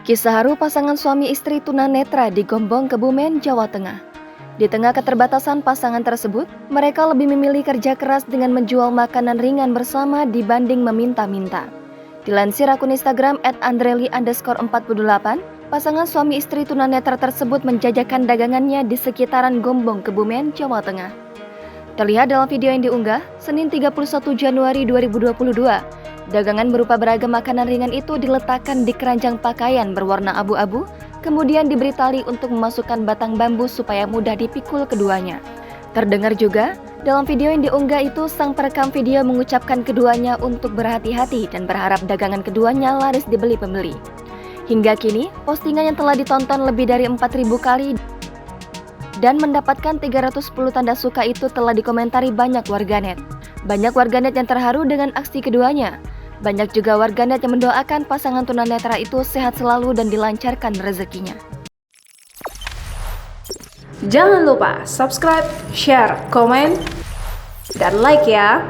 Kisah haru pasangan suami istri tunanetra di Gombong, Kebumen, Jawa Tengah. Di tengah keterbatasan pasangan tersebut, mereka lebih memilih kerja keras dengan menjual makanan ringan bersama dibanding meminta-minta. Dilansir akun Instagram @andreli_48, pasangan suami istri tunanetra tersebut menjajakan dagangannya di sekitaran Gombong, Kebumen, Jawa Tengah. Terlihat dalam video yang diunggah, Senin 31 Januari 2022, dagangan berupa beragam makanan ringan itu diletakkan di keranjang pakaian berwarna abu-abu, kemudian diberi tali untuk memasukkan batang bambu supaya mudah dipikul keduanya. Terdengar juga, dalam video yang diunggah itu sang perekam video mengucapkan keduanya untuk berhati-hati dan berharap dagangan keduanya laris dibeli pembeli. Hingga kini, postingan yang telah ditonton lebih dari 4.000 kali dan mendapatkan 310 tanda suka itu telah dikomentari banyak warganet. Banyak warganet yang terharu dengan aksi keduanya. Banyak juga warganet yang mendoakan pasangan tunanetra itu sehat selalu dan dilancarkan rezekinya. Jangan lupa subscribe, share, komen, dan like ya!